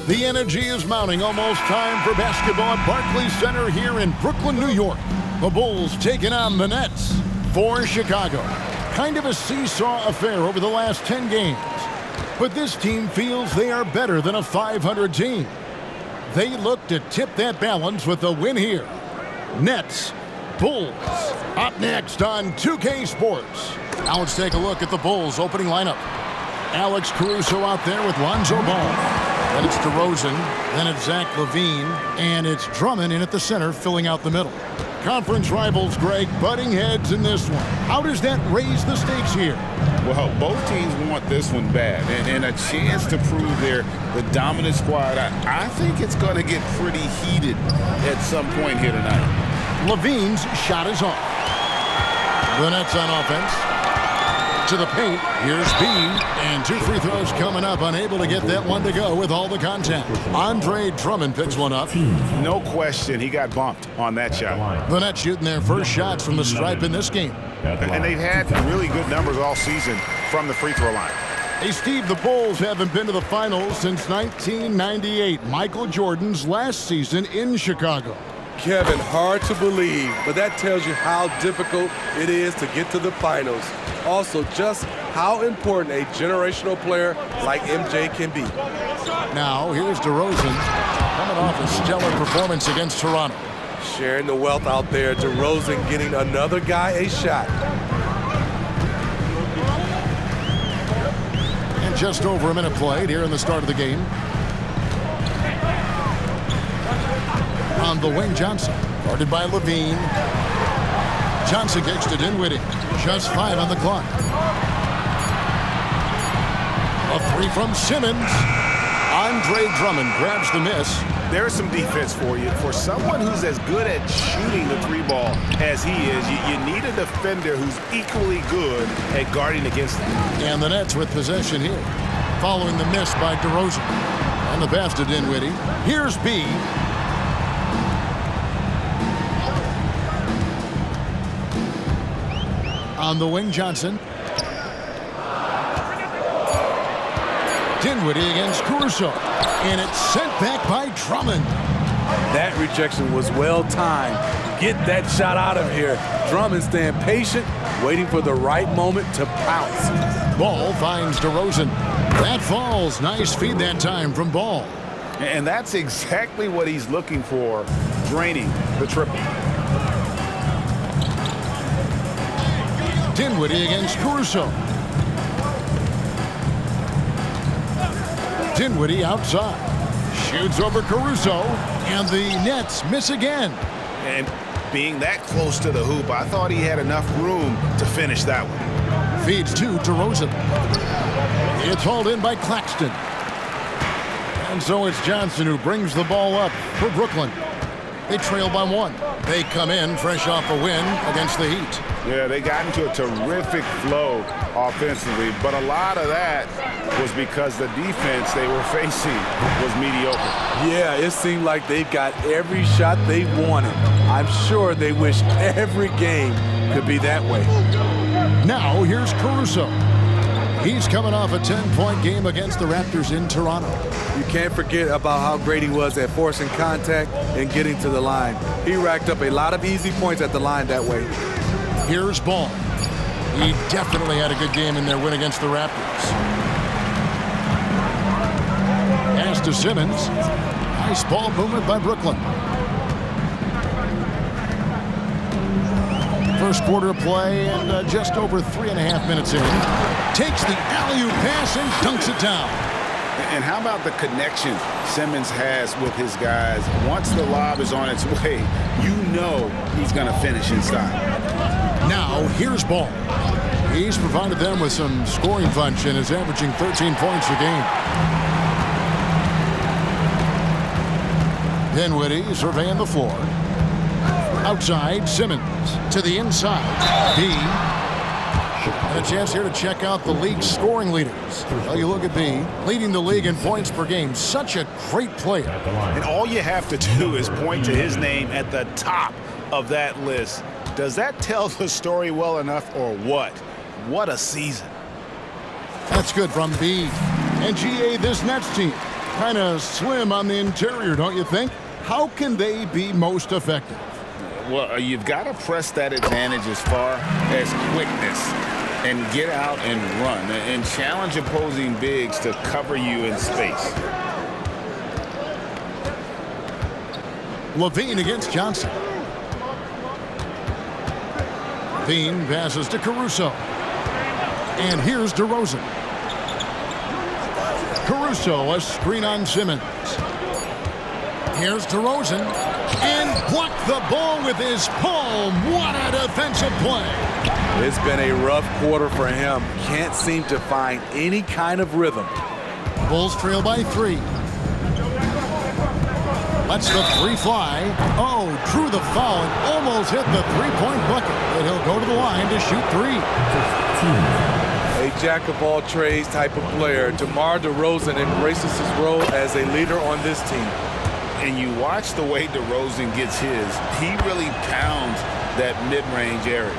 The energy is mounting. Almost time for basketball at Barclays Center here in Brooklyn, New York. The Bulls taking on the Nets for Chicago. Kind of a seesaw affair over the last 10 games. But this team feels they are better than a 500 team. They look to tip that balance with a win here. Nets, Bulls. Up next on 2K Sports. Now let's take a look at the Bulls opening lineup. Alex Caruso out there with Lonzo Ball. Then it's DeRozan, then it's Zach LaVine, and it's Drummond in at the center, filling out the middle. Conference rivals, Greg, butting heads in this one. How does that raise the stakes here? Well, both teams want this one bad, and a chance to prove they're the dominant squad. I think it's going to get pretty heated at some point here tonight. LaVine's shot is off. The Nets on offense. To the paint, here's B, and 2 free throws coming up, unable to get that one to go with all the contact. Andre Drummond picks one up. No question, he got bumped on that shot. The Nets shooting their first shots from the stripe in this game. And they've had really good numbers all season from the free throw line. Hey, Steve, the Bulls haven't been to the finals since 1998, Michael Jordan's last season in Chicago. Kevin, hard to believe, but that tells you how difficult it is to get to the finals. Also, just how important a generational player like MJ can be. Now, here's DeRozan coming off a stellar performance against Toronto. Sharing the wealth out there, DeRozan getting another guy a shot. And just over a minute played here in the start of the game. On the wing, Johnson, guarded by LaVine. Johnson kicks to Dinwiddie. Just 5 on the clock. A 3 from Simmons. Andre Drummond grabs the miss. There's some defense for you. For someone who's as good at shooting the 3-ball as he is, you need a defender who's equally good at guarding against him. And the Nets with possession here. Following the miss by DeRozan. And the pass to Dinwiddie. Here's B. On the wing, Johnson. Dinwiddie against Caruso. And it's sent back by Drummond. That rejection was well timed. Get that shot out of here. Drummond staying patient, waiting for the right moment to pounce. Ball finds DeRozan. That falls. Nice feed that time from Ball. And that's exactly what he's looking for, draining the triple. Dinwiddie against Caruso. Dinwiddie outside. Shoots over Caruso. And the Nets miss again. And being that close to the hoop, I thought he had enough room to finish that one. Feeds to DeRozan. It's hauled in by Claxton. And so it's Johnson who brings the ball up for Brooklyn. They trail by 1. They come in fresh off a win against the Heat. Yeah, they got into a terrific flow offensively, but a lot of that was because the defense they were facing was mediocre. Yeah, it seemed like they got every shot they wanted. I'm sure they wish every game could be that way. Now here's Caruso. He's coming off a 10-point game against the Raptors in Toronto. You can't forget about how great he was at forcing contact and getting to the line. He racked up a lot of easy points at the line that way. Here's Ball. He definitely had a good game in their win against the Raptors. Pass to Simmons. Nice ball movement by Brooklyn. First quarter of play and just over 3.5 minutes in. Takes the alley-oop pass and dunks it down. And how about the connection Simmons has with his guys? Once the lob is on its way, you know he's going to finish inside. Now, here's Ball. He's provided them with some scoring punch and is averaging 13 points a game. Dinwiddie surveying the floor. Outside, Simmons to the inside. B. And a chance here to check out the league's scoring leaders. Well, you look at B, leading the league in points per game. Such a great player. And all you have to do is point to his name at the top of that list. Does that tell the story well enough or what? What a season. That's good from B. And GA, this Nets team, kind of slim on the interior, don't you think? How can they be most effective? Well, you've got to press that advantage as far as quickness and get out and run and challenge opposing bigs to cover you in space. LaVine against Johnson. LaVine passes to Caruso. And here's DeRozan. Caruso, a screen on Simmons. Here's DeRozan. And blocked the ball with his palm. What a defensive play. It's been a rough quarter for him. Can't seem to find any kind of rhythm. Bulls trail by 3. Lets the 3 fly. Oh, drew the foul and almost hit the 3-point bucket. But he'll go to the line to shoot 3. A jack-of-all-trades type of player, DeMar DeRozan embraces his role as a leader on this team. And you watch the way DeRozan gets his. He really pounds that mid-range area.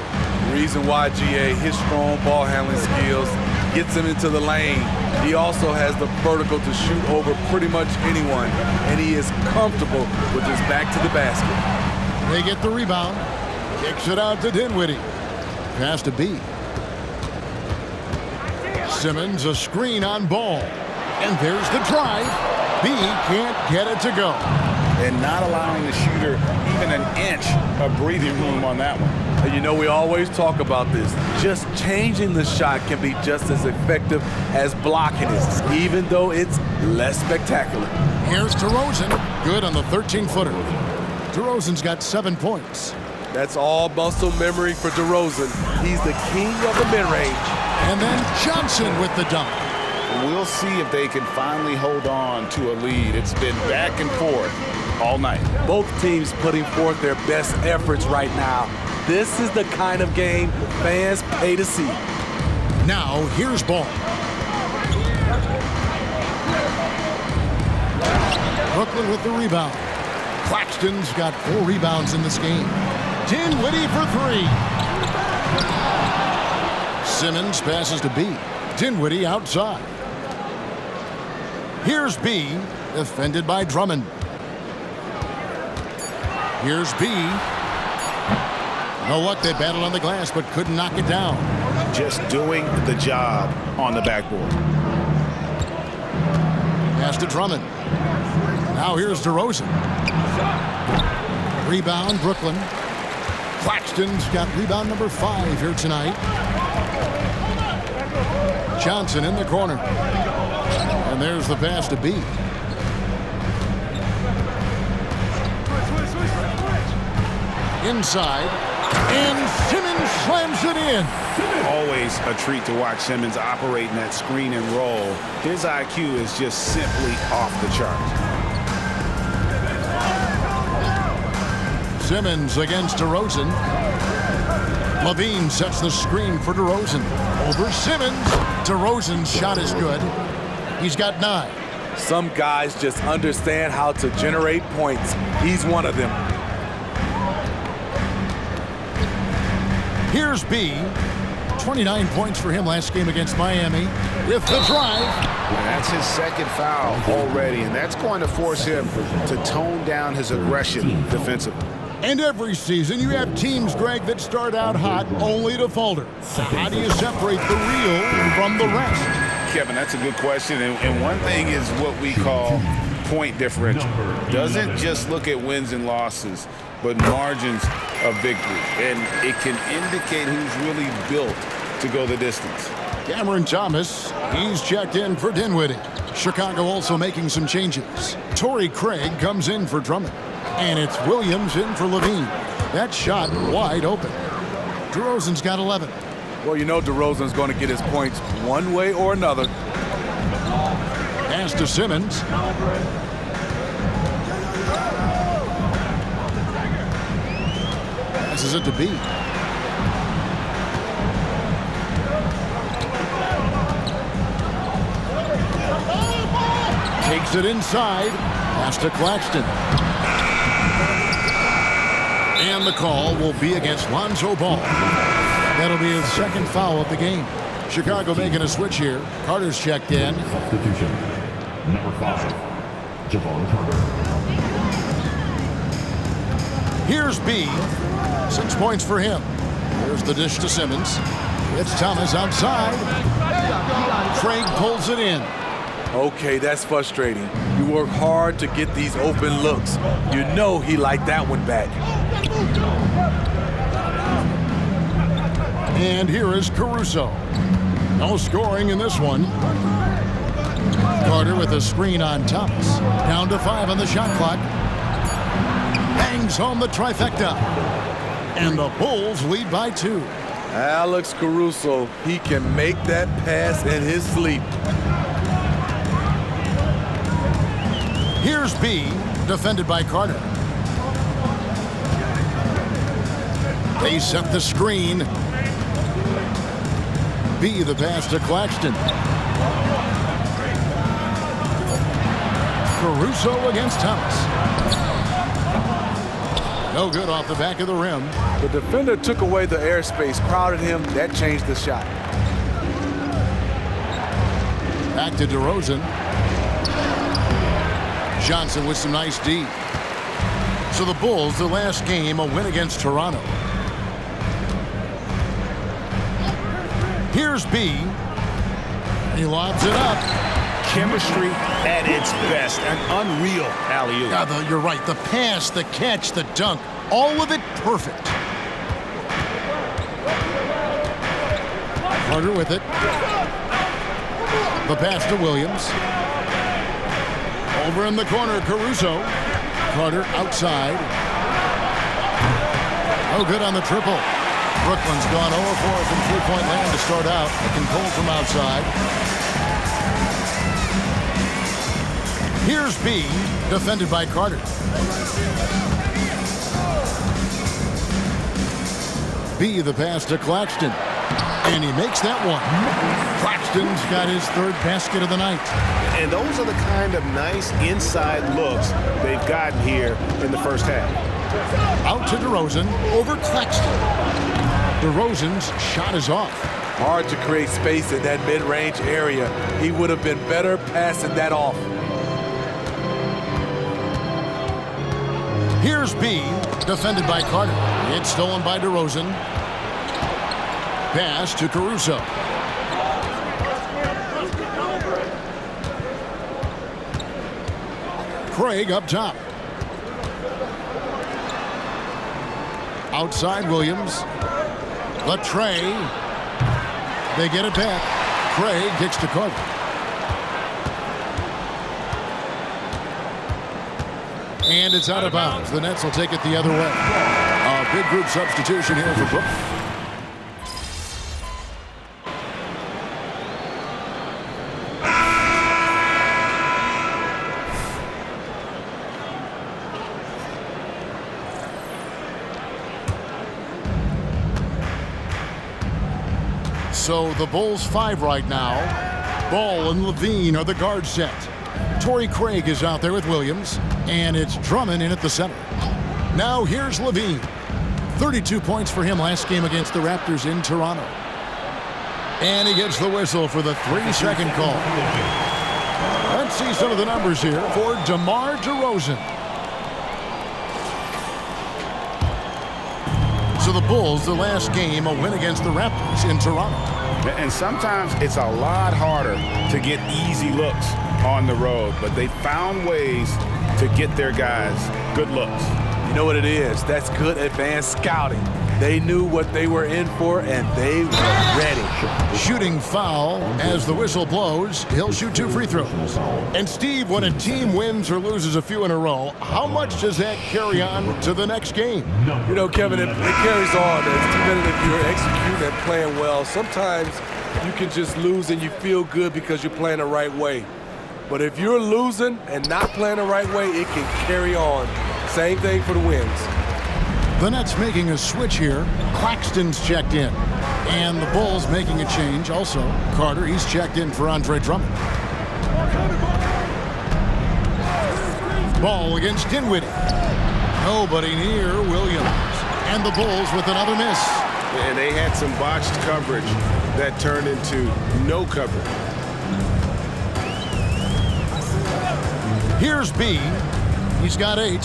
Reason why, GA, his strong ball handling skills gets him into the lane. He also has the vertical to shoot over pretty much anyone, and he is comfortable with his back to the basket. They get the rebound. Kicks it out to Dinwiddie. Pass to B. Simmons, a screen on Ball. And there's the drive. B can't get it to go. And not allowing the shooter even an inch of breathing room on that one. And you know, we always talk about this. Just changing the shot can be just as effective as blocking it, even though it's less spectacular. Here's DeRozan. Good on the 13-footer. DeRozan's got 7 points. That's all muscle memory for DeRozan. He's the king of the mid-range. And then Johnson with the dunk. We'll see if they can finally hold on to a lead. It's been back and forth all night. Both teams putting forth their best efforts right now. This is the kind of game fans pay to see. Now, here's Ball. Brooklyn with the rebound. Claxton's got 4 rebounds in this game. Dinwiddie for 3. Simmons passes to B. Dinwiddie outside. Here's B, defended by Drummond. Here's B. No luck, they battled on the glass, but couldn't knock it down. Just doing the job on the backboard. Pass to Drummond. Now here's DeRozan. Rebound, Brooklyn. Claxton's got rebound number 5 here tonight. Johnson in the corner. And there's the pass to B. Inside. And Simmons slams it in. Always a treat to watch Simmons operating that screen and roll. His IQ is just simply off the chart. Simmons against DeRozan. LaVine sets the screen for DeRozan. Over Simmons. DeRozan's shot is good. He's got 9. Some guys just understand how to generate points. He's one of them. Here's B. 29 points for him last game against Miami. With the drive. And that's his second foul already, and that's going to force him to tone down his aggression defensively. And every season you have teams, Greg, that start out hot only to falter. How do you separate the real from the rest? Kevin, that's a good question. And one thing is what we call point differential. Doesn't just look at wins and losses, but margins of victory. And it can indicate who's really built to go the distance. Cameron Thomas, he's checked in for Dinwiddie. Chicago also making some changes. Torrey Craig comes in for Drummond. And it's Williams in for LaVine. That shot wide open. DeRozan's got 11. Well, you know DeRozan's going to get his points one way or another. Pass to Simmons. Passes it to B. Takes it inside. Pass to Claxton. And the call will be against Lonzo Ball. That'll be his second foul of the game. Chicago making a switch here. Carter's checked in. Substitution. Number 5. Here's B. 6 points for him. Here's the dish to Simmons. It's Thomas outside. Craig pulls it in. Okay, that's frustrating. You work hard to get these open looks. You know he liked that one back. And here is Caruso. No scoring in this one. Carter with a screen on Thomas. Down to 5 on the shot clock. Bangs home the trifecta. And the Bulls lead by 2. Alex Caruso, he can make that pass in his sleep. Here's B, defended by Carter. They set the screen. B, the pass to Claxton. Caruso against Thomas. No good off the back of the rim. The defender took away the airspace, crowded him. That changed the shot. Back to DeRozan. Johnson with some nice D. So the Bulls, the last game, a win against Toronto. Here's B. He lobs it up. Chemistry at its best. An unreal alley-oop. Yeah, you're right. The pass, the catch, the dunk, all of it perfect. Carter with it. The pass to Williams. Over in the corner, Caruso. Carter outside. No good on the triple. Brooklyn's gone 0-4 from three-point land to start out. They can pull from outside. Here's B, defended by Carter. B, the pass to Claxton. And he makes that one. Claxton's got his 3rd basket of the night. And those are the kind of nice inside looks they've gotten here in the first half. Out to DeRozan, over Claxton. DeRozan's shot is off. Hard to create space in that mid-range area. He would have been better passing that off. Here's B, defended by Carter. It's stolen by DeRozan. Pass to Caruso. Craig up top. Outside Williams. Latrey. They get it back. Craig kicks to Carter. And it's out of bounds. The Nets will take it the other way. A big group substitution here for Brooklyn. So the Bulls 5 right now. Ball and Levine are the guard set. Torrey Craig is out there with Williams, and it's Drummond in at the center. Now here's Levine. 32 points for him last game against the Raptors in Toronto. And he gets the whistle for the 3-second call. Let's see some of the numbers here for DeMar DeRozan. So the Bulls, the last game, a win against the Raptors in Toronto. And sometimes it's a lot harder to get easy looks on the road, but they found ways to get their guys good looks. You know what it is? That's good advanced scouting. They knew what they were in for, and they were ready. Shooting foul as the whistle blows. He'll shoot 2 free throws. And Steve, when a team wins or loses a few in a row, how much does that carry on to the next game? You know, Kevin, it carries on. Even if you're executing and playing well, sometimes you can just lose and you feel good because you're playing the right way. But if you're losing and not playing the right way, it can carry on. Same thing for the wins. The Nets making a switch here. Claxton's checked in. And the Bulls making a change also. Carter, he's checked in for Andre Drummond. Ball against Dinwiddie. Nobody near Williams. And the Bulls with another miss. And they had some botched coverage that turned into no coverage. Here's B. He's got 8.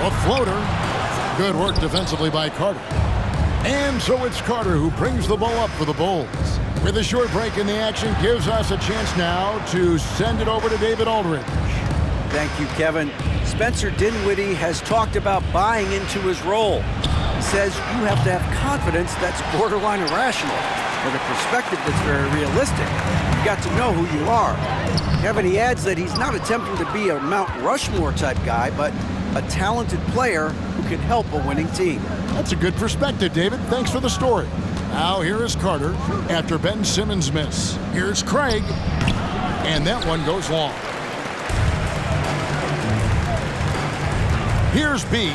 A floater. Good work defensively by Carter. And so it's Carter who brings the ball up for the Bulls. With a short break in the action, gives us a chance now to send it over to David Aldridge. Thank you, Kevin. Spencer Dinwiddie has talked about buying into his role. He says you have to have confidence that's borderline irrational, with a perspective that's very realistic. You've got to know who you are. Kevin, he adds that he's not attempting to be a Mount Rushmore type guy, but a talented player who can help a winning team. That's a good perspective, David. Thanks for the story. Now here is Carter after Ben Simmons' miss. Here's Craig, and that one goes long. Here's B.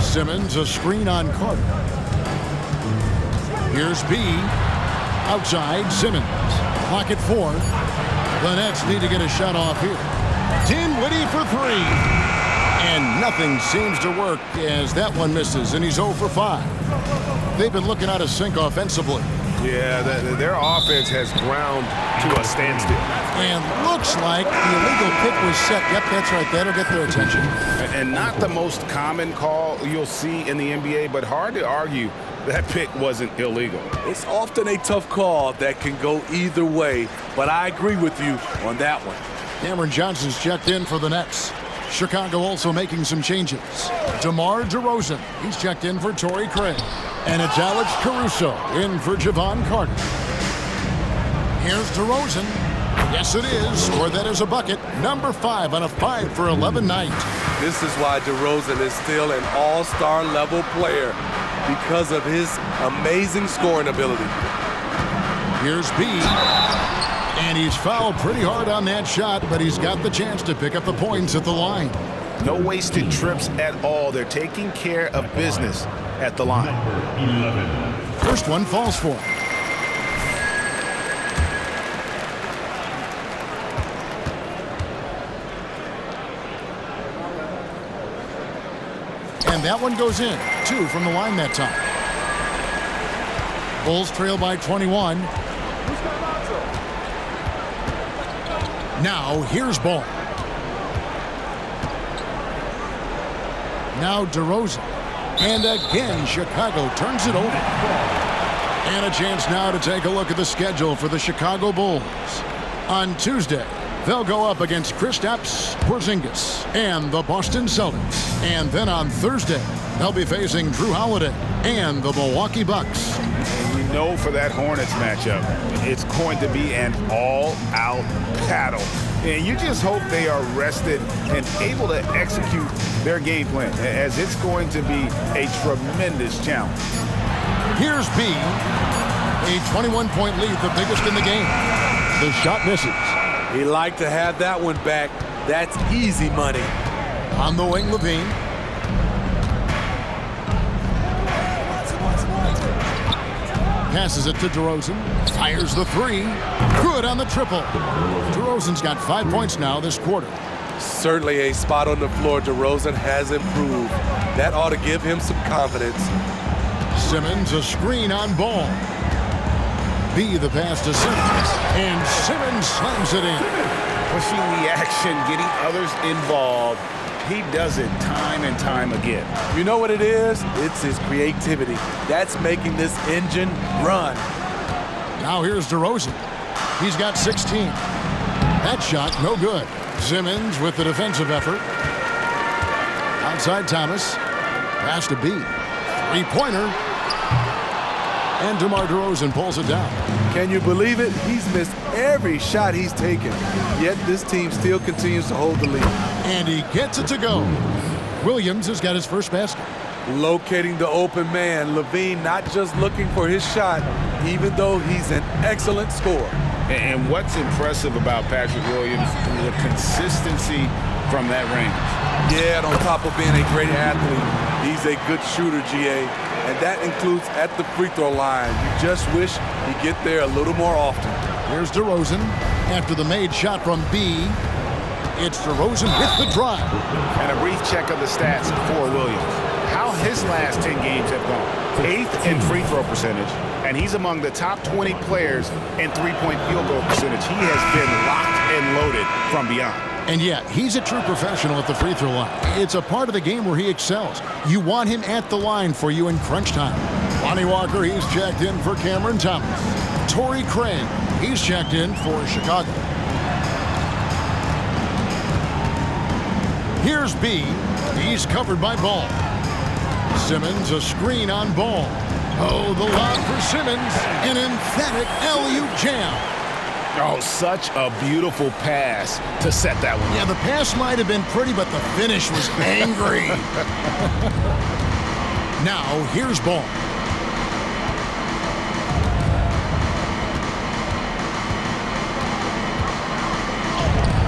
Simmons, a screen on Carter. Here's B. Outside, Simmons. Clock at 4. The Nets need to get a shot off here. Dinwiddie for 3. And nothing seems to work as that one misses, and he's 0 for 5. They've been looking out of sync offensively. Yeah, their offense has ground to a standstill. And looks like the illegal pick was set. Yep, that's right. That'll get their attention. And not the most common call you'll see in the NBA, but hard to argue that pick wasn't illegal. It's often a tough call that can go either way, but I agree with you on that one. Cameron Johnson's checked in for the Nets. Chicago also making some changes. DeMar DeRozan, he's checked in for Torrey Craig. And it's Alex Caruso in for Javon Carter. Here's DeRozan. Yes, it is, or that is a bucket. Number 5 on a 5 for 11 night. This is why DeRozan is still an all-star level player, because of his amazing scoring ability. Here's B. And he's fouled pretty hard on that shot, but he's got the chance to pick up the points at the line. No wasted trips at all. They're taking care of business at the line. First one falls for him. And that one goes in. 2 from the line that time. Bulls trail by 21. Now here's Ball. Now DeRozan. And again, Chicago turns it over. And a chance now to take a look at the schedule for the Chicago Bulls. On Tuesday, they'll go up against Kristaps Porzingis and the Boston Celtics. And then on Thursday, they'll be facing Drew Holiday and the Milwaukee Bucks. And you know for that Hornets matchup, it's going to be an all-out battle. And you just hope they are rested and able to execute their game plan, as it's going to be a tremendous challenge. Here's B. A 21-point lead, the biggest in the game. The shot misses. He'd like to have that one back. That's easy money. On the wing, Levine. Passes it to DeRozan. Fires the 3. Good on the triple. DeRozan's got 5 points now this quarter. Certainly a spot on the floor. DeRozan has improved. That ought to give him some confidence. Simmons, a screen on Ball. B, the pass to Simmons. And Simmons slams it in. Pushing the action, getting others involved. He does it time and time again. You know what it is? It's his creativity. That's making this engine run. Now here's DeRozan. He's got 16. That shot, no good. Simmons with the defensive effort. Outside Thomas. Pass to B. Three-pointer. And DeMar DeRozan pulls it down. Can you believe it? He's missed every shot he's taken. Yet this team still continues to hold the lead. And he gets it to go. Williams has got his first basket. Locating the open man. Levine not just looking for his shot, even though he's an excellent scorer. And what's impressive about Patrick Williams is the consistency from that range. Yeah, and on top of being a great athlete, he's a good shooter, GA. And that includes at the free throw line. You just wish he'd get there a little more often. Here's DeRozan after the made shot from B. It's DeRozan with the drive. And a brief check of the stats for Williams. how his last 10 games have gone. 8th in free throw percentage, and he's among the top 20 players in three-point field goal percentage. He has been locked and loaded from beyond. And yet, he's a true professional at the free throw line. It's a part of the game where he excels. You want him at the line for you in crunch time. Lonnie Walker, he's checked in for Cameron Thomas. Torrey Craig, he's checked in for Chicago. Here's B. He's covered by Ball. Simmons, a screen on Ball. Oh, the lob for Simmons. An emphatic alley-oop jam. Oh, such a beautiful pass to set that one. Yeah, the pass might have been pretty, but the finish was angry. Now, here's Ball.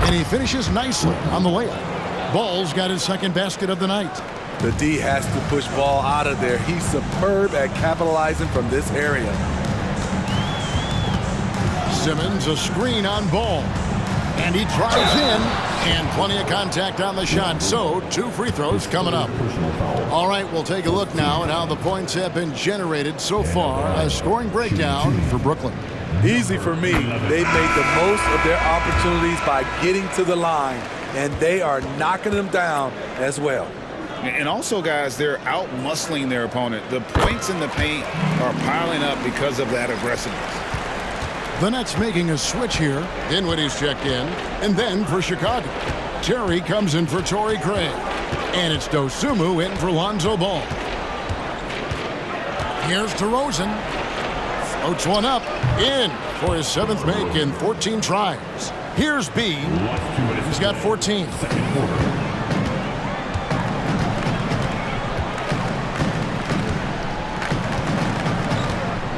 And he finishes nicely on the layup. Ball's got his second basket of the night. The D has to push Ball out of there. He's superb at capitalizing from this area. Simmons, a screen on Ball. And he drives in, and plenty of contact on the shot. So, 2 free throws coming up. All right, we'll take a look now at how the points have been generated so far. A scoring breakdown for Brooklyn. Easy for me. They've made the most of their opportunities by getting to the line, and they are knocking them down as well. And also, guys, they're out-muscling their opponent. The points in the paint are piling up because of that aggressiveness. The Nets making a switch here. Dinwiddie's checked in. And then for Chicago, Terry comes in for Torrey Craig. And it's Dosunmu in for Lonzo Ball. Here's DeRozan. Floats one up. In for his 7th make in 14 tries. Here's B. He's got 14.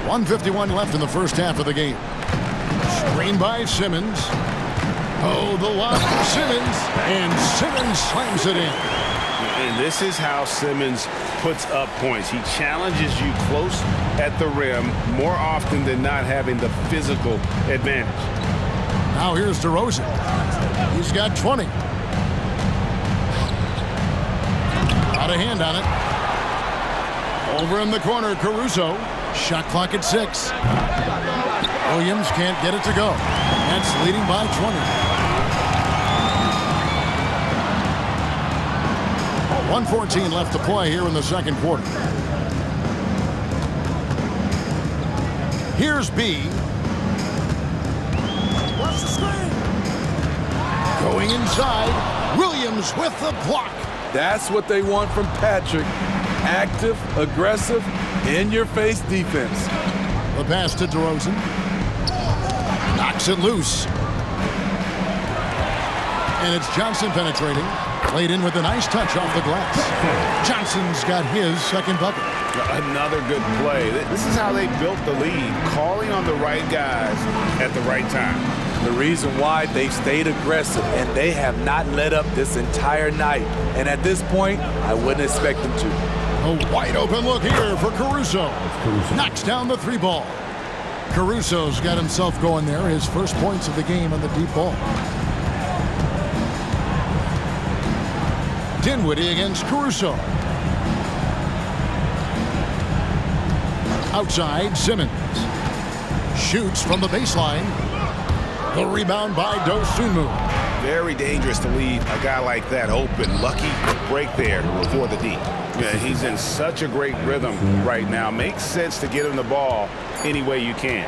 1:51 left in the first half of the game. Screen by Simmons. Oh, the lob for Simmons. And Simmons slams it in. And this is how Simmons puts up points. He challenges you close at the rim more often than not, having the physical advantage. Now here's DeRozan. He's got 20. Out of hand on it. Over in the corner, Caruso. Shot clock at 6. Williams can't get it to go. Nets leading by 20. 1:14 left to play here in the second quarter. Here's B. Watch the screen. Going inside. Williams with the block. That's what they want from Patrick. Active, aggressive, in-your-face defense. The pass to DeRozan. Knocks it loose. And it's Johnson penetrating. Played in with a nice touch off the glass. Johnson's got his second bucket. Another good play. This is how they built the lead, calling on the right guys at the right time. The reason why they've stayed aggressive, and they have not let up this entire night. And at this point, I wouldn't expect them to. A wide open look here for Caruso. Knocks down the 3 ball. Caruso's got himself going there. His first points of the game on the deep ball. Dinwiddie against Caruso. Outside, Simmons. Shoots from the baseline. The rebound by Dosunmu. Very dangerous to leave a guy like that open. Lucky break there for the D. Yeah, he's in such a great rhythm right now. Makes sense to get him the ball any way you can.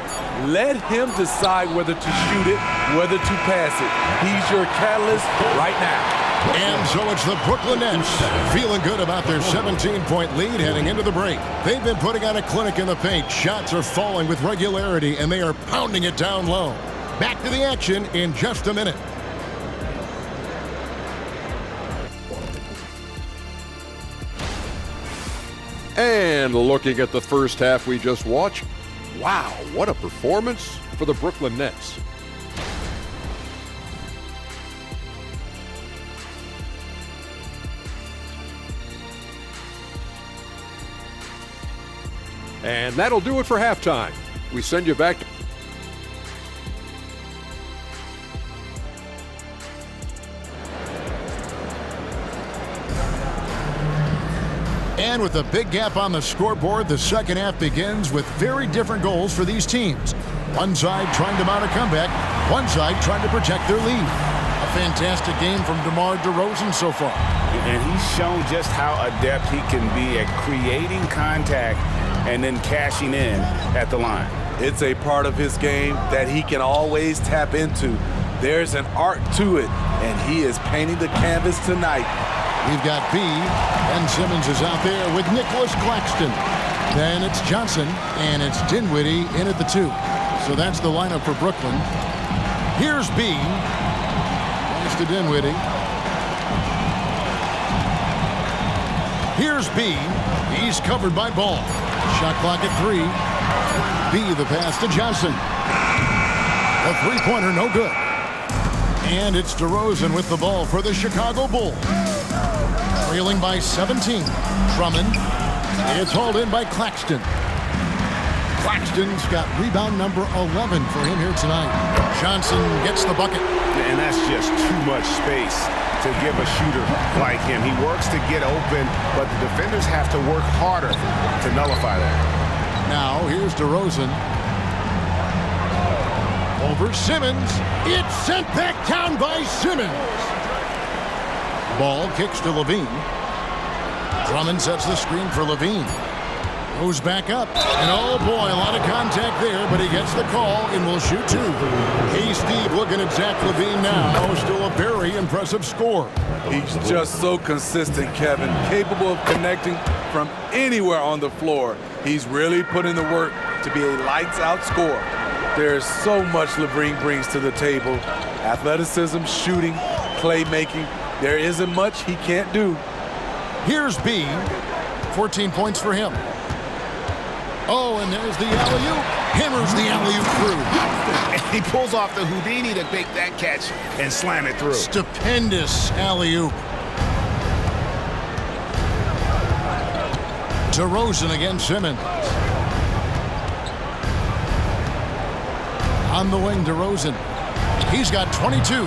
Let him decide whether to shoot it, whether to pass it. He's your catalyst right now. And so it's the Brooklyn Nets feeling good about their 17-point lead heading into the break. They've been putting on a clinic in the paint. Shots are falling with regularity, and they are pounding it down low. Back to the action in just a minute. And looking at the first half we just watched, wow, what a performance for the Brooklyn Nets. And that'll do it for halftime. We send you back to And with a big gap on the scoreboard, the second half begins with very different goals for these teams. One side trying to mount a comeback, one side trying to protect their lead. A fantastic game from DeMar DeRozan so far. And he's shown just how adept he can be at creating contact and then cashing in at the line. It's a part of his game that he can always tap into. There's an art to it, and he is painting the canvas tonight. We've got B. Ben Simmons is out there with Nicholas Claxton. Then it's Johnson, and it's Dinwiddie in at the 2. So that's the lineup for Brooklyn. Here's B. Thanks to Dinwiddie. Here's B. He's covered by Ball. Shot clock at 3. B, the pass to Johnson. A three-pointer, no good. And it's DeRozan with the ball for the Chicago Bulls. Trailing by 17. Drummond. It's hauled in by Claxton. Claxton's got rebound number 11 for him here tonight. Johnson gets the bucket. And that's just too much space to give a shooter like him. He works to get open, but the defenders have to work harder to nullify that. Now, here's DeRozan. Over Simmons. It's sent back down by Simmons. Ball kicks to Levine. Drummond sets the screen for Levine. Goes back up. And oh boy, a lot of contact there, but he gets the call and will shoot 2. K-Steve looking at Zach Levine now. Still a very impressive score. He's just so consistent, Kevin. Capable of connecting from anywhere on the floor. He's really put in the work to be a lights-out scorer. There's so much Levine brings to the table. Athleticism, shooting, playmaking. There isn't much he can't do. Here's B. 14 points for him. Oh, and there's the alley-oop. Hammers the alley-oop through. And he pulls off the Houdini to make that catch and slam it through. Stupendous alley-oop. DeRozan against Simmons. On the wing, DeRozan. He's got 22.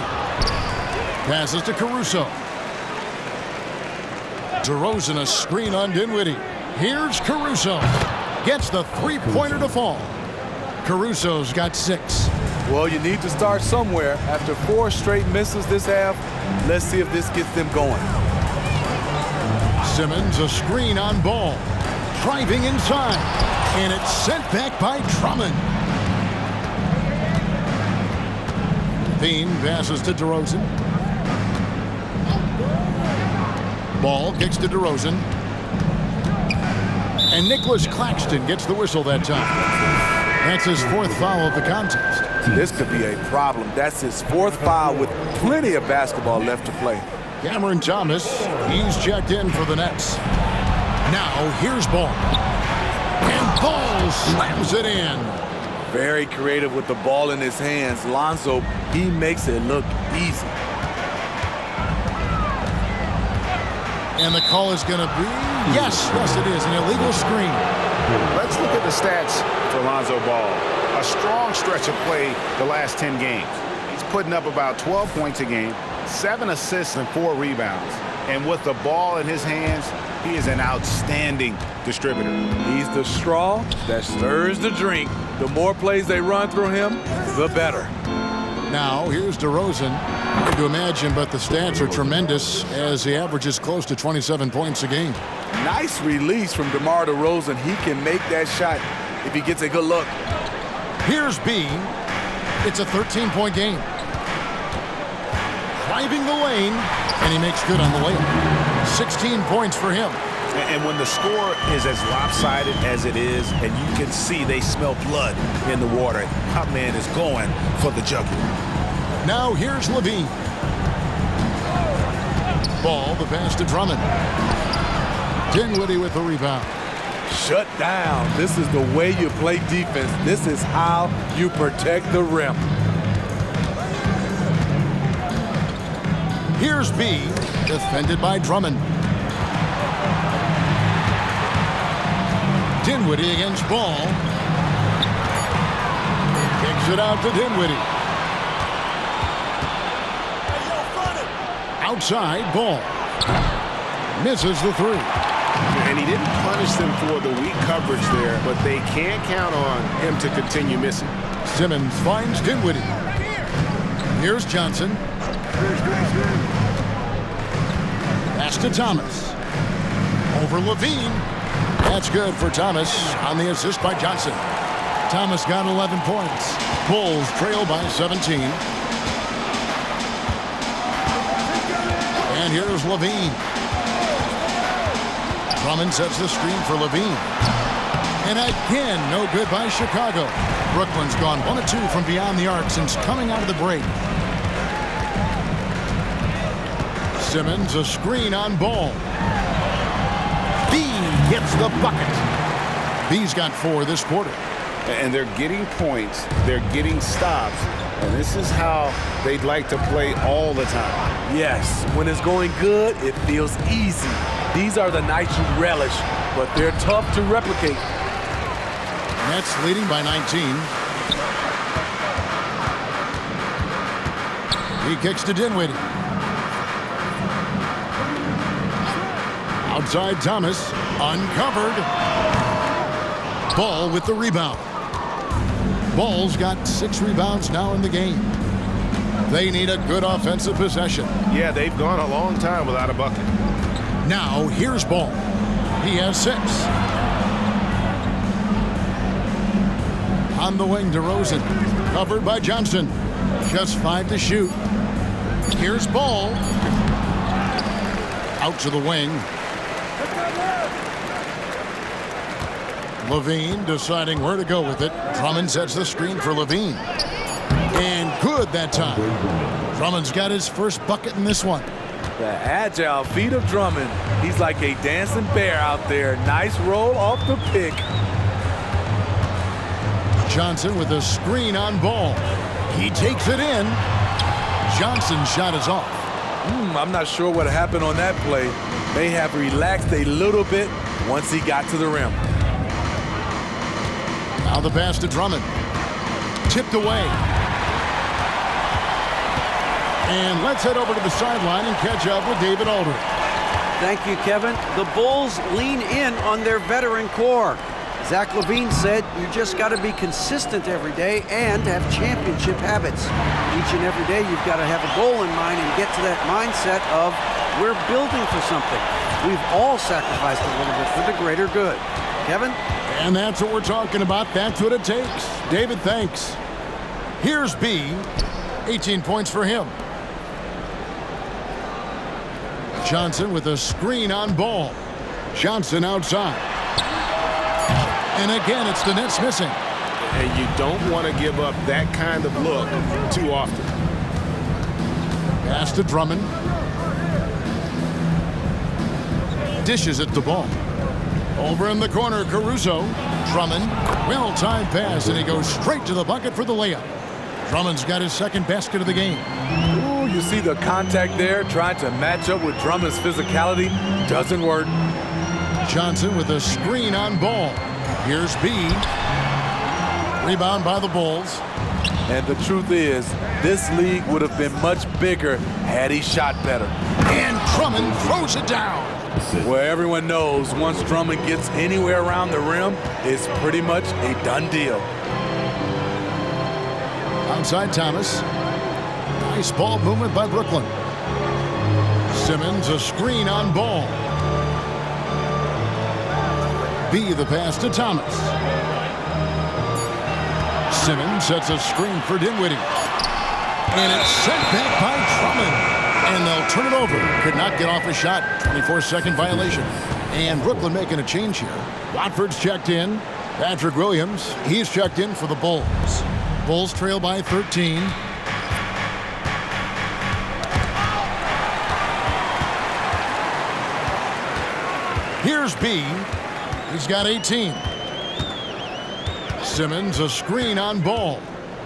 Passes to Caruso. DeRozan a screen on Dinwiddie. Here's Caruso. Gets the three-pointer to fall. Caruso's got 6. Well, you need to start somewhere. After 4 straight misses this half, let's see if this gets them going. Simmons a screen on Ball. Driving inside. And it's sent back by Drummond. Levine passes to DeRozan. Ball kicks to DeRozan. And Nicholas Claxton gets the whistle that time. That's his 4th foul of the contest. This could be a problem. That's his 4th foul with plenty of basketball left to play. Cameron Thomas, he's checked in for the Nets. Now here's Ball. And Ball slams it in. Very creative with the ball in his hands. Lonzo, he makes it look easy. And the call is going to be, yes, it is, an illegal screen. Let's look at the stats for Lonzo Ball. A strong stretch of play the last 10 games. He's putting up about 12 points a game, 7 assists and 4 rebounds. And with the ball in his hands, he is an outstanding distributor. He's the straw that stirs the drink. The more plays they run through him, the better. Now, here's DeRozan. Hard to imagine, but the stats are tremendous as he averages close to 27 points a game. Nice release from DeMar DeRozan. He can make that shot if he gets a good look. Here's B. It's a 13-point game. Driving the lane, and he makes good on the layup. 16 points for him. And when the score is as lopsided as it is, and you can see they smell blood in the water, that man is going for the jugular. Now here's Levine. Ball, the pass to Drummond. Dinwiddie with the rebound. Shut down. This is the way you play defense. This is how you protect the rim. Here's B, defended by Drummond. Dinwiddie against Ball. Kicks it out to Dinwiddie. Outside, Ball. Misses the 3. And he didn't punish them for the weak coverage there, but they can't count on him to continue missing. Simmons finds Dinwiddie. Here's Johnson. Pass to Thomas. Over Levine. That's good for Thomas on the assist by Johnson. Thomas got 11 points. Bulls trail by 17. And here's Levine. Drummond sets the screen for Levine. And again, no good by Chicago. Brooklyn's gone 1 of 2 from beyond the arc since coming out of the break. Simmons, a screen on Ball. B hits the bucket. B's got 4 this quarter. And they're getting points, they're getting stops, and this is how they'd like to play all the time. Yes, when it's going good, it feels easy. These are the nights you relish, but they're tough to replicate. Nets leading by 19. He kicks to Dinwiddie. Outside Thomas, uncovered. Ball with the rebound. Ball's got 6 rebounds now in the game. They need a good offensive possession. Yeah, they've gone a long time without a bucket. Now here's Ball. He has 6. On the wing, DeRozan. Covered by Johnson. Just 5 to shoot. Here's Ball. Out to the wing. Levine deciding where to go with it. Drummond sets the screen for Levine. And good that time. Drummond's got his first bucket in this one. The agile feet of Drummond. He's like a dancing bear out there. Nice roll off the pick. Johnson with a screen on Ball. He takes it in. Johnson's shot is off. I'm not sure what happened on that play. May have relaxed a little bit once he got to the rim. Now the pass to Drummond. Tipped away. And let's head over to the sideline and catch up with David Aldridge. Thank you, Kevin. The Bulls lean in on their veteran core. Zach LaVine said you just got to be consistent every day and have championship habits. Each and every day you've got to have a goal in mind and get to that mindset of we're building for something. We've all sacrificed a little bit for the greater good. Kevin? And that's what we're talking about. That's what it takes. David, thanks. Here's B. 18 points for him. Johnson with a screen on Ball. Johnson outside. And again, it's the Nets missing. And you don't want to give up that kind of look too often. Pass to Drummond. Dishes it to Ball. Over in the corner, Caruso. Drummond. Well-timed pass, and he goes straight to the bucket for the layup. Drummond's got his second basket of the game. Ooh, you see the contact there, trying to match up with Drummond's physicality. Doesn't work. Johnson with a screen on Ball. Here's B. Rebound by the Bulls. And the truth is, this league would have been much bigger had he shot better. And Drummond throws it down. Where everyone knows once Drummond gets anywhere around the rim, it's pretty much a done deal. Outside Thomas. Nice ball movement by Brooklyn. Simmons, a screen on Ball. B, the pass to Thomas. Simmons sets a screen for Dinwiddie. And it's sent back by Drummond. And they'll turn it over. Could not get off a shot. 24-second violation. And Brooklyn making a change here. Watford's checked in. Patrick Williams, he's checked in for the Bulls. Bulls trail by 13. Here's B. He's got 18. Simmons, a screen on Ball.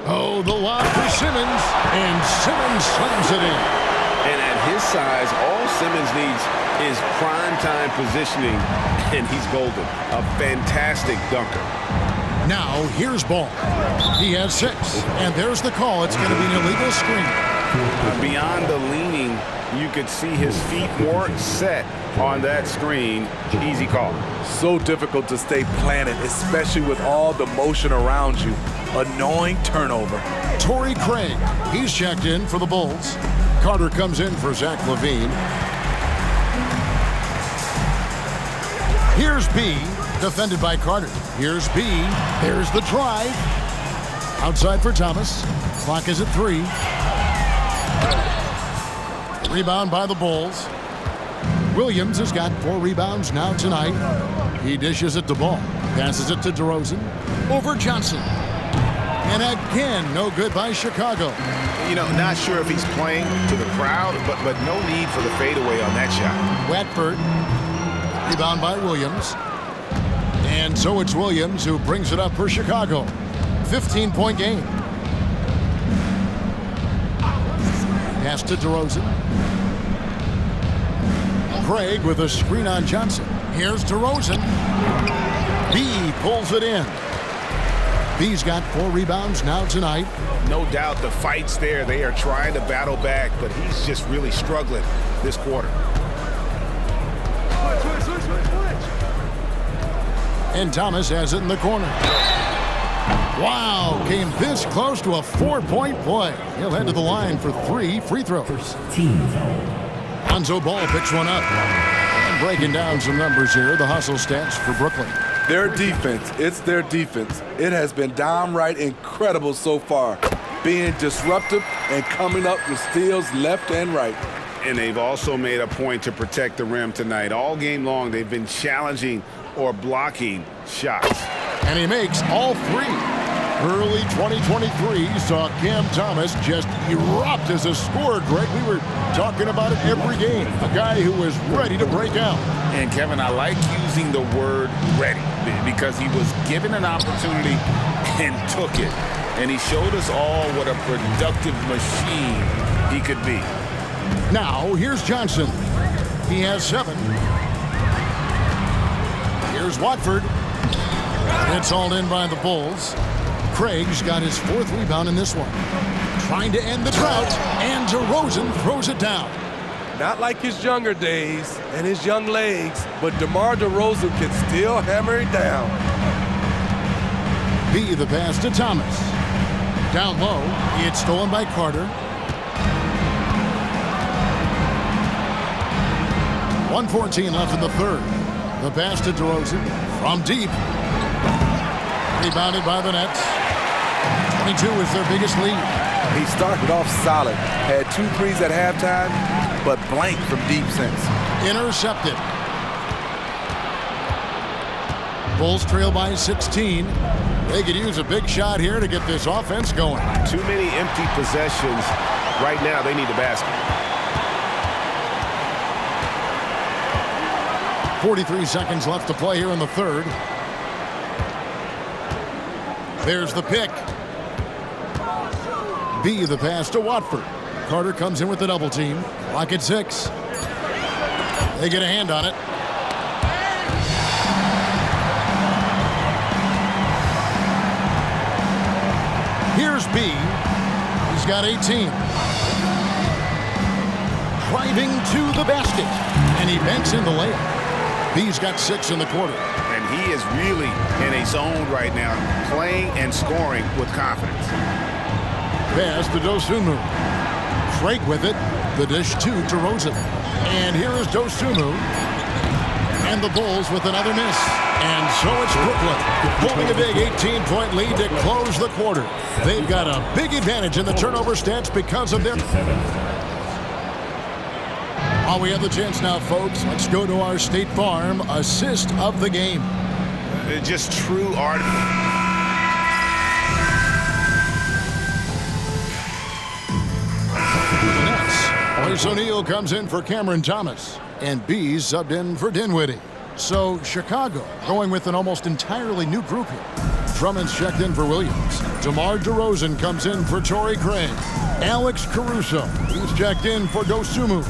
Oh, the lob for Simmons. And Simmons slams it in. And at his size, all Simmons needs is prime-time positioning, and he's golden. A fantastic dunker. Now, here's Ball. He has 6. And there's the call. It's going to be an illegal screen. Beyond the leaning, you could see his feet more set on that screen. Easy call. So difficult to stay planted, especially with all the motion around you. Annoying turnover. Torrey Craig, he's checked in for the Bulls. Carter comes in for Zach LaVine. Here's B, defended by Carter. Here's B, there's the drive. Outside for Thomas. Clock is at 3. Rebound by the Bulls. Williams has got 4 rebounds now tonight. He dishes it to Ball. Passes it to DeRozan. Over Johnson. And again, no good by Chicago. You know, not sure if he's playing to the crowd, but no need for the fadeaway on that shot. Watford. Rebound by Williams. And so it's Williams who brings it up for Chicago. 15-point game. Pass to DeRozan. Craig with a screen on Johnson. Here's DeRozan. B pulls it in. B's got 4 rebounds now tonight. No doubt the fight's there. They are trying to battle back, but he's just really struggling this quarter. And Thomas has it in the corner. Wow, came this close to a 4-point play. He'll head to the line for 3 free throws. Lonzo Ball picks one up. And breaking down some numbers here, the hustle stats for Brooklyn. Their defense, it's their defense. It has been downright incredible so far, being disruptive and coming up with steals left and right. And they've also made a point to protect the rim tonight. All game long, they've been challenging or blocking shots. And he makes all 3. Early 2023 saw Cam Thomas just erupt as a scorer, Greg. We were talking about it every game. A guy who was ready to break out. And Kevin, I like using the word ready because he was given an opportunity and took it. And he showed us all what a productive machine he could be. Now, here's Johnson. He has 7. Here's Watford. It's all in by the Bulls. Craig's got his 4th rebound in this one. Trying to end the drought, and DeRozan throws it down. Not like his younger days and his young legs, but DeMar DeRozan can still hammer it down. B the pass to Thomas. Down low, it's stolen by Carter. 1:14 left in the 3rd. The pass to DeRozan from deep. Rebounded by the Nets. 22 is their biggest lead. He started off solid, had 2 threes at halftime, but blank from deep since. Intercepted. Bulls trail by 16. They could use a big shot here to get this offense going. Too many empty possessions. Right now, they need a basket. 43 seconds left to play here in the 3rd. There's the pick. B the pass to Watford. Carter comes in with the double team. Clock at 6. They get a hand on it. Here's B. He's got 18. Driving to the basket. And he banks in the layup. B's got 6 in the quarter. And he is really in a zone right now, playing and scoring with confidence. Pass to Dosunmu. Craig with it. The dish to DeRozan. And here is Dosunmu. And the Bulls with another miss. And so it's Brooklyn holding a big 18-point lead to close the quarter. They've got a big advantage in the turnover stats because of their... While we have the chance now, folks, let's go to our State Farm assist of the game. Just true art. The Nets. Royce O'Neal comes in for Cameron Thomas. And B's subbed in for Dinwiddie. So Chicago going with an almost entirely new group here. Drummond's checked in for Williams. DeMar DeRozan comes in for Torrey Craig. Alex Caruso, he's checked in for Dosunmu.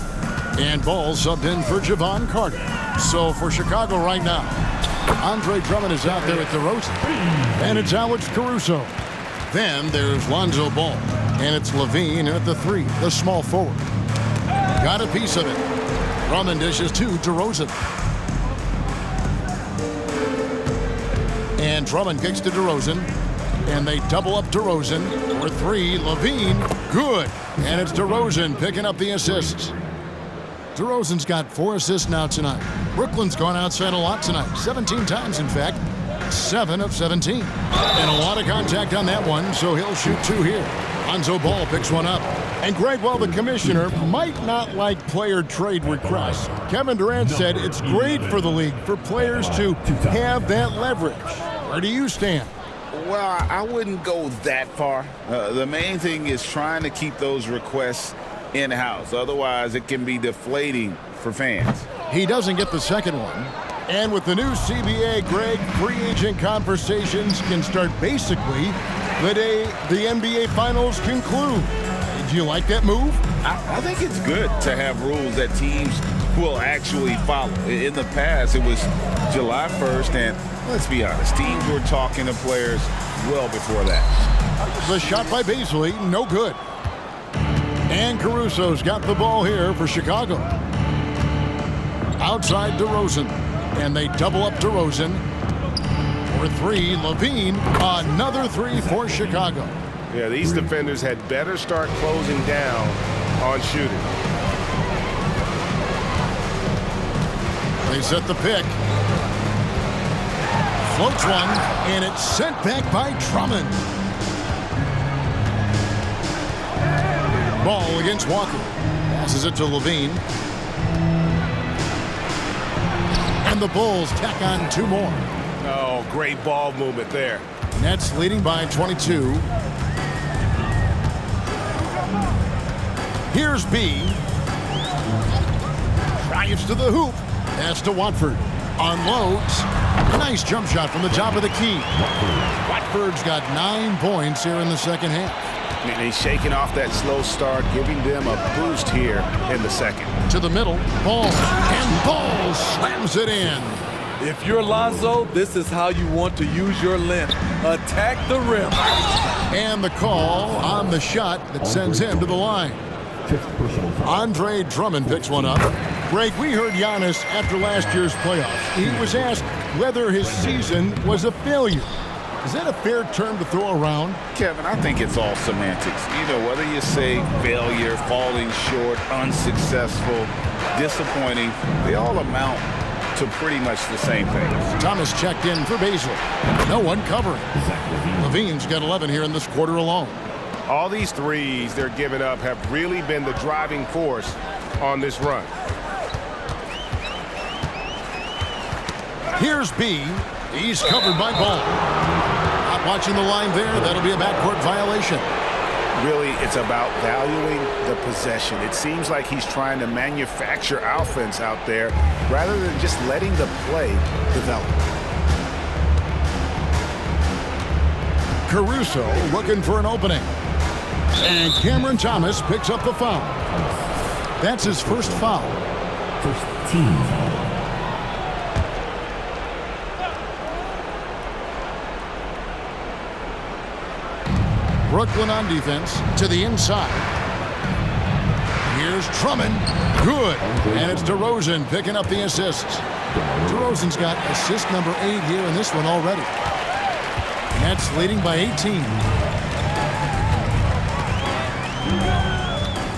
And Ball subbed in for Javon Carter. So for Chicago right now, Andre Drummond is out there at DeRozan. And it's Alex Caruso. Then there's Lonzo Ball. And it's Levine in at the 3, the small forward. Got a piece of it. Drummond dishes to DeRozan. And Drummond kicks to DeRozan. And they double up DeRozan for 3. Levine, good. And it's DeRozan picking up the assists. DeRozan's got 4 assists now tonight. Brooklyn's gone outside a lot tonight. 17 times, in fact. 7 of 17. And a lot of contact on that one, so he'll shoot 2 here. Lonzo Ball picks one up. And Greg, while the commissioner might not like player trade requests, Kevin Durant said it's great for the league for players to have that leverage. Where do you stand? Well, I wouldn't go that far. The main thing is trying to keep those requests in-house. Otherwise, it can be deflating for fans. He doesn't get the second one. And with the new CBA, Greg, free agent conversations can start basically the day the NBA Finals conclude. Do you like that move? I think it's good to have rules that teams will actually follow. In the past, it was July 1st, and let's be honest, teams were talking to players well before that. The shot by Beasley, no good. And Caruso's got the ball here for Chicago. Outside DeRozan. And they double up DeRozan. For 3, Levine. Another 3 for Chicago. Yeah, these defenders had better start closing down on shooting. They set the pick. Floats one, and it's sent back by Drummond. Ball against Walker. Passes it to Levine. And the Bulls tack on 2 more. Oh, great ball movement there. Nets leading by 22. Here's B. Drives to the hoop. Pass to Watford. Unloads. Nice jump shot from the top of the key. Watford's got 9 points here in the second half. And he's shaking off that slow start, giving them a boost here in the second. To the middle. Ball. And Ball slams it in. If you're Lonzo, this is how you want to use your length. Attack the rim. And the call on the shot that sends him to the line. Andre Drummond picks one up. Greg, we heard Giannis after last year's playoffs. He was asked whether his season was a failure. Is that a fair term to throw around? Kevin, I think it's all semantics. You know, whether you say failure, falling short, unsuccessful, disappointing, they all amount to pretty much the same thing. Thomas checked in for Beasley. No one covering. Levine's got 11 here in this quarter alone. All these threes they're giving up have really been the driving force on this run. Here's B. He's covered by Ball. Not watching the line there. That'll be a backcourt violation. Really, it's about valuing the possession. It seems like he's trying to manufacture offense out there rather than just letting the play develop. Caruso looking for an opening. And Cameron Thomas picks up the foul. That's his first foul. First team foul. Brooklyn on defense to the inside. Here's Drummond. Good. And it's DeRozan picking up the assists. DeRozan's got assist number 8 here in this one already. Nets leading by 18.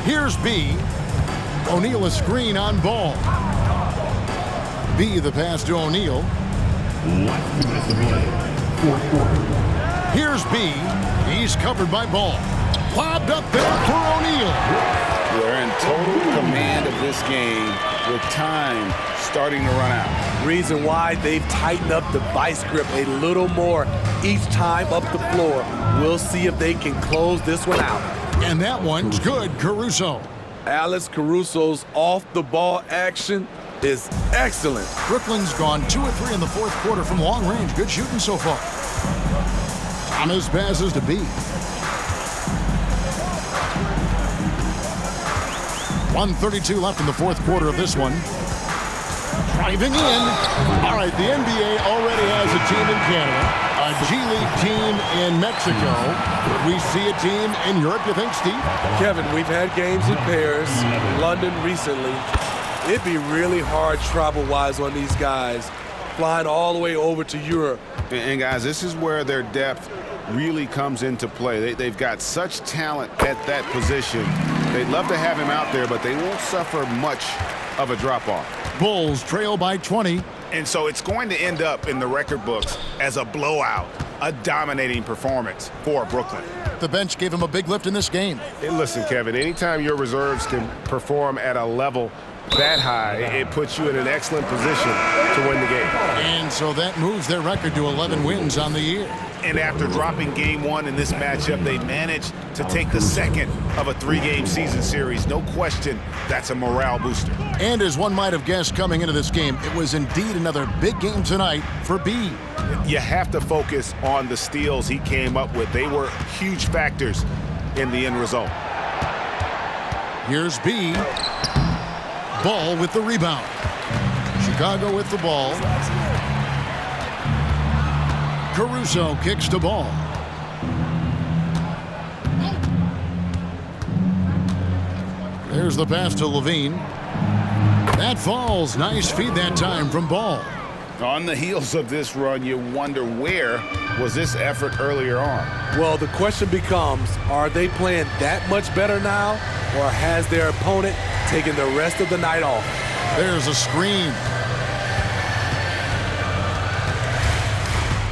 Here's B. O'Neal a screen on Ball. B the pass to O'Neal. Here's B. He's covered by Ball. Lobbed up there for O'Neal. We're in total command of this game with time starting to run out. Reason why they've tightened up the vice grip a little more each time up the floor. We'll see if they can close this one out. And that one's good, Caruso. Alex Caruso's off-the-ball action is excellent. Brooklyn's gone 2 of 3 in the fourth quarter from long range. Good shooting so far. Thomas passes to B. 1:32 left in the fourth quarter of this one. Driving in. All right, the NBA already has a team in Canada, a A G League team in Mexico. Would we see a team in Europe, you think, Steve? Kevin, we've had games in Paris, London recently. It'd be really hard travel-wise on these guys, flying all the way over to Europe. And guys, this is where their depth really comes into play. They've got such talent at that position. They'd love to have him out there, but they won't suffer much of a drop-off. Bulls trail by 20. And so it's going to end up in the record books as a blowout, a dominating performance for Brooklyn. The bench gave him a big lift in this game. Hey, listen, Kevin, anytime your reserves can perform at a level that high, it puts you in an excellent position to win the game. And so that moves their record to 11 wins on the year. And after dropping game one in this matchup, they managed to take the second of a 3-game season series. No question, that's a morale booster. And as one might have guessed coming into this game, it was indeed another big game tonight for B. You have to focus on the steals he came up with. They were huge factors in the end result. Here's B. Ball with the rebound. Chicago with the ball. Caruso kicks the ball. There's the pass to Levine. That falls. Nice feed that time from Ball. On the heels of this run, you wonder where was this effort earlier on? Well, the question becomes, are they playing that much better now, or has their opponent taken the rest of the night off? There's a screen.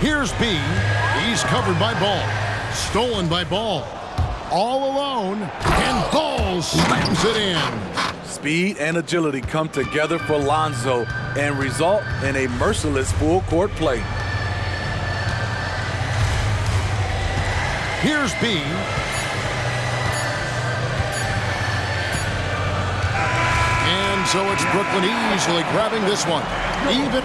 Here's B. He's covered by Ball. Stolen by Ball. All alone, and Ball slams it in. Speed and agility come together for Lonzo and result in a merciless full-court play. Here's B. And so it's Brooklyn easily grabbing this one. Even